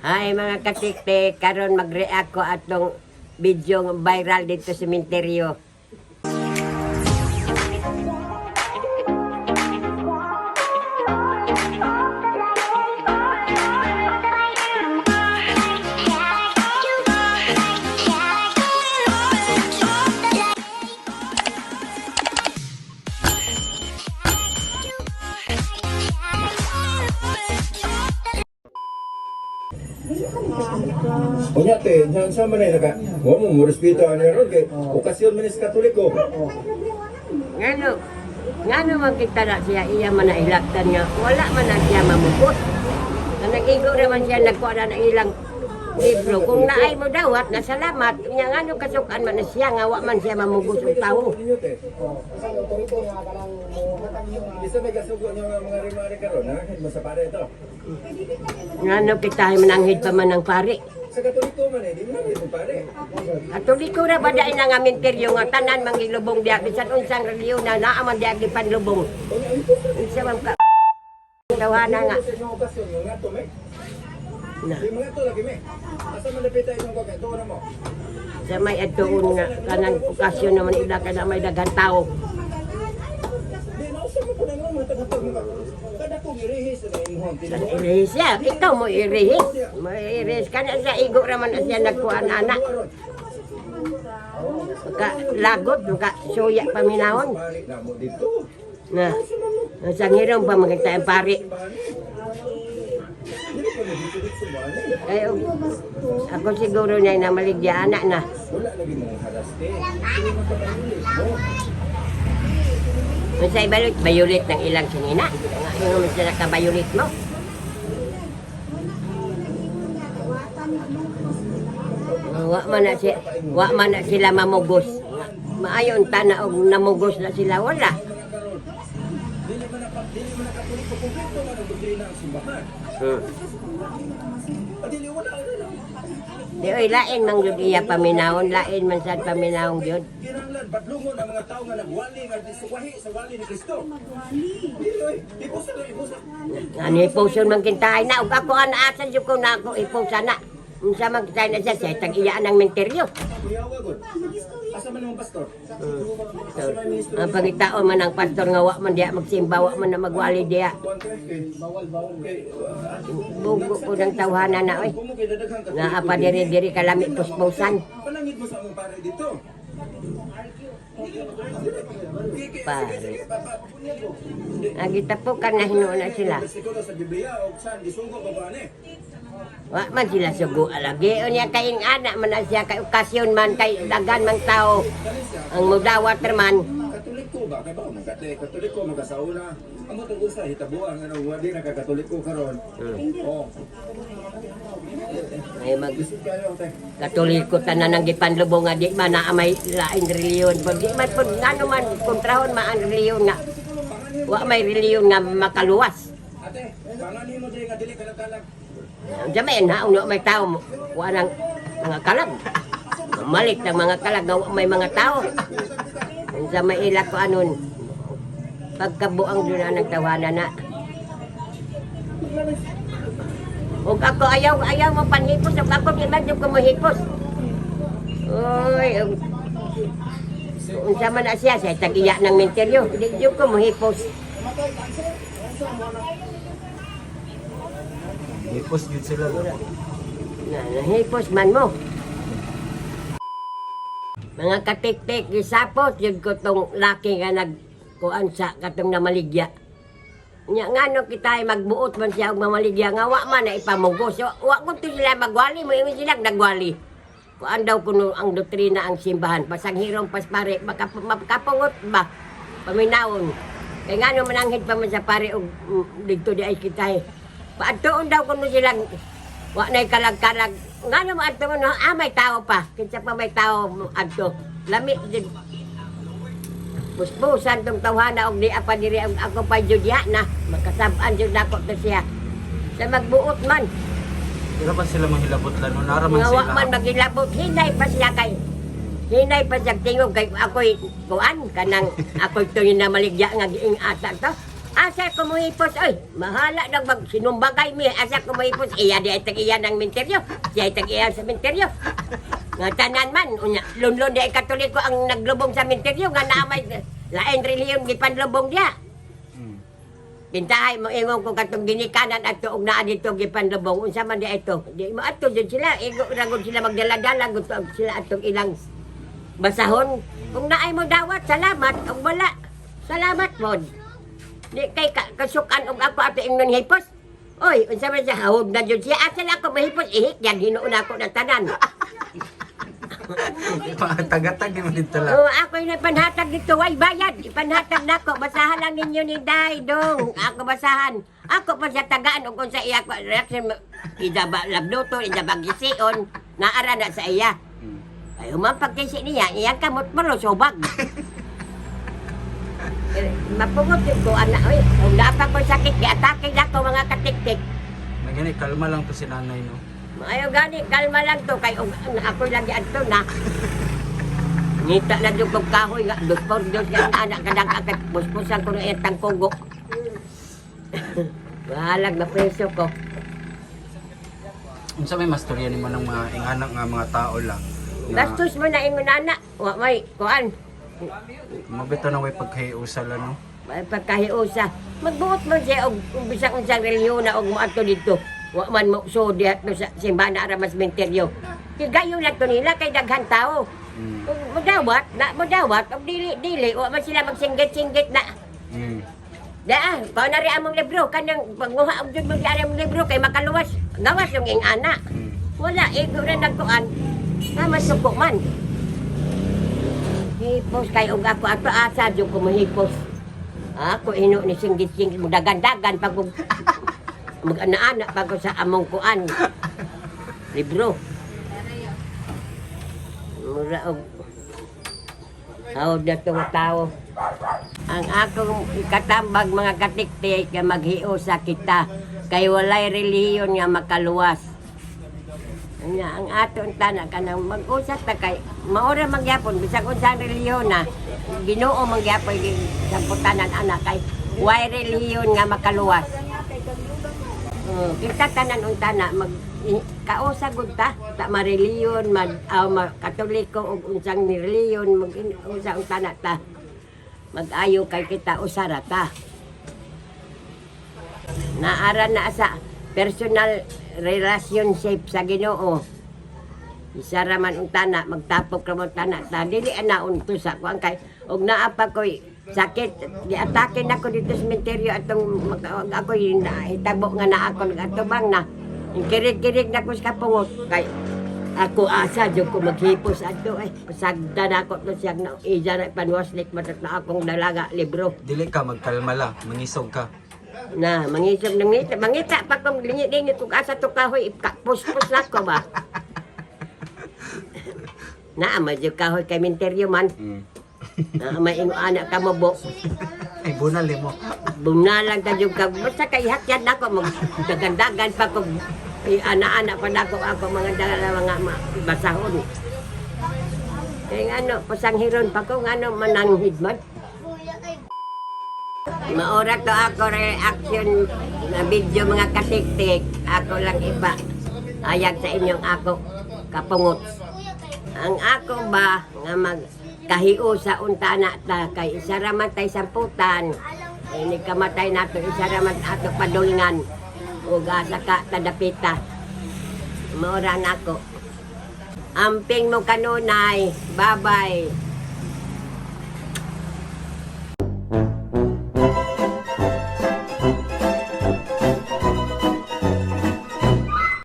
Hi mga katiktik, karon mag-react ko atong video viral dito sa sementeryo. Unya te, jangan sama nih naka. Ngomong mo respeto ano ron kay okasyon man sa Katoliko. Ngano man kita na siya iya man nailaktan nga wala man na siya mamukot. Nag-igo naman siya nagkuha na ng ilang libro. Kung naay mo dawat na salamat, nga ngano kasukan man na siya nga wa man siya mamugos og tawo. Bisa may kasugo niyo mga rimari karon, ha? Mo sa pare ito. Ngano kita ay mananghid pa man ng pare. Sa Katoliko man di mo na pare. Katoliko ra ba dai nga minteryo nga tanan mangilubong diha bisan unsang reliyon na naa man diha gipanlubong. Unsa man ka tawhana nga. Na. Di mga to lagi me. Asa man napita imong ko kay tuwa mo. Sa may adtoon nga kanang okasyon naman ila kada may daghan tao. Di na usa mo kuno mo tagatog mo. Kada ko girihis na imong Irihis siya, ikaw mo irihis. Mo irihis ka na sa igo raman na siya nagkuhan anak. Ka lagot ka suya paminawon. Balik na mo dito. Na. Sa ngirong pa magkita ang pari. Ay, ako siguro na namaligya anak na. Wala lagi mong haraste. Masay balot, bayulit ng ilang sinina. Nga yung sila ka-bayulit mo. Wa man na sila mamugos. Maayon tana og namugos na sila wala. Dili man nakatuliko kumpleto man ang doktrina ang simbahan. Dili wala. Di oy lain man gyud iya paminawon, lain man sad paminawon gyud. Kinahanglan badlungon ang mga tawo nga nagwali nga disuwahi sa wali ni Kristo. Dili oy, ipusa na ipusa. Ano iposon man kintay na ug ako anaasan jud ko na ako iposa na. Unsa man kitay na siya tag iyaan ng menteryo. Kuyawa gud. Asa man ang pastor? Ang pangitaon man ang pastor nga wa man diya magsimba, wa man na magwali diya. Bawal kay Bugo ko ng tawhana na oy. kumo kay dadaghang Nga apa diri-diri kalami puspusan. panangit mo sa among pare dito. Pare. Agita po kan na hinuon na sila. Siguro sa Biblia o saan gisunggo ba ba ani? Wa man sila sugo alagi. Unya kay anak man na siya kay okasyon man kay dagan mang tao. Ang mudawat man. Katoliko ba kay ba Katoliko magasauna. Amo tong usa hitabuan nga wadi na ka Katoliko karon. Oh. Ay mag Bisig kayo te. Katoliko tanan ang gipanlubong nga di man na may lain reliyon. Pag di man pud ngano man kontrahon man ang reliyon nga. Wa may reliyon nga makaluwas. Ate, pangani mo diri nga dili ka nagkalag. Jamin ha, uno may tao, walang mga kalag. Malit ng mga kalag, nga may mga tao. Sa may ila ko anon, pagkabuang doon na nagtawanan na. Huwag ako, ayaw mo panhipos, huwag ako, di man ko mahipos. Uy, unsa man na siya tagiya ng menteryo, di ko mahipos. Hipos yun sila. Nahipos man mo. Mga katik-tik, gisapot yun ko tong laki nga nagkuan sa katong namaligya. Nga no kita ay magbuot man siya og mamaligya nga wa man na ipamugos. Wa ko to sila magwali mo ingon sila nagwali. Kuan daw kuno ang doktrina ang simbahan pasang hirong paspare makapungot ba paminawon. Kay ngano mananghid pa man sa pare og dito di ay kita. Paadtoon daw kuno sila wa nay kalag-kalag. Ngano mo adto no may tao pa. Kinsa pa may tao adto. Lami jud. Puspusan tong tawhana og di apa diri ako pa jud ya na makasab-an jud nako to siya. Sa magbuot man. Dira pa sila manghilabot lano naraman Nga wa sila. man magilabot hinay pa siya kay. Hinay pa siya tingog kay ako'y kuan kanang ako'y tuyo na maligya nga giing ata to. Asa ko mo hipos, oy, mahala nang mag sinumbagay mi, asa ko mo hipos, iya di ay tag-iya ng minteryo, siya ay tag-iya sa minteryo. Nga tanan man, unya, lunlon di ay katoliko ang naglubong sa minteryo, nga naamay, lain reliyon gipanlubong diya. Pintahay mo ingon ko katong ginikanan at tuog naa dito gipanlubong, unsa man di ito, di mo ato dyan sila, igo ragod sila magdala-dala, gusto sila atong ilang basahon. Kung naay mo dawat, salamat, kung wala, salamat mo. Di kay kasukan og ako ato ingnon hipos. Oy, unsa man siya hawod na jud siya. Asal ako mahipos ihik yan hinuon ako ng tanan. Tagatag mo dito lang. Oh, ako yung panhatag dito way bayad. Ipanhatag nako. Basahan lang ninyo ni Day dong. Ako basahan. Ako pa sa tagaan og unsa iya ko reaction ida ba labluto ida ba gision naara na sa iya. Ay humang pagkisi niya iyang kamot mo sobag. Mapungot ko anak, oy. Kung dapat ko sakit, di-atake na ko mga katik-tik. Nagani, kalma lang to si nanay, no? Ayaw gani, kalma lang to. Kay ako lagi ato na. Ngita na doon kong kahoy nga. Dos yung anak kadang akit. Puspusan ko na itang kugo. Bahalag na preso ko. Unsa may mastorya ni mo ng mga inganak nga mga tao lang. Gastos mo na ingon anak. Wa may, kuan. Mabito na way pagkahiusa lang, no? May pagkahiusa. Magbuot mo siya og bisang unsang reliyon na og moadto dito. Wa man mo so dihat no sa simbahan na aramas menteryo. Tigayo lang to nila kay daghan tao. Modawat og dili wa man sila magsinggit-singgit na. Da, kau na rin among libro kanang panguha og jud mo di among libro kay makaluwas. Gawas yung ing ana. Wala igo na nagkuan. Masuko man. Hipos kay og ako ato asa jud ko mahipos. Ako ino ni singgit-singgit dagan-dagan pag mag-ana-ana pag sa among kuan. Libro. Mura og hawd na tong tao. Ang akong katambag mga katiktik nga maghio sa kita kay walay relihiyon nga makaluwas. Ang aton tanan kanang mag-usap ta kay maora magyapon bisag unsang relihiyon na Ginoo magyapon sa putanan anak kay way relihiyon nga makaluwas. Kita tanan untana mag kausa gud ta mareliyon katoliko ug unsang ni relihiyon mag usa untana ta mag-ayo kay kita usara ta. Naara na sa personal relationship sa Ginoo. Isara man untana magtapok ra man tana ta dili anaon to sa kuan kay og naa pa koy sakit di atake nako dito sa sementeryo atong ako hitabo nga naa ako nagatubang na kirig-kirig na ko sa kapungot kay ako asa jud ko maghipos adto ay pasagda nako to siya na ija na panwaslik matat na akong dalaga libro. Dili ka magkalma lang, mangisog ka. Na mangisog nang mangita pa kong lingi-lingi kung asa to kahoy ipakpus-pus na ko ba. Na medyo kahoy kay minteryo man. Na may anak ka mo bo. Ay bunal mo. Bunalan ka jud ka basta kay hakyan nako magdagandagan pa ko ana-ana pa nako ako mga dala mga basahon. Kay ano pasanghiron pa ko ngano mananghid man. Maora to ako reaction na video mga katiktik. Ako lang iba. Ayag sa inyong ako kapungot. Ang ako ba nga magkahiu sa untana ta kay isa ra man tay samputan. Ini kamatay nato isa ra man ato padulngan. Ug asa ka tadapita. Maora nako. Amping mo kanunay. Bye-bye.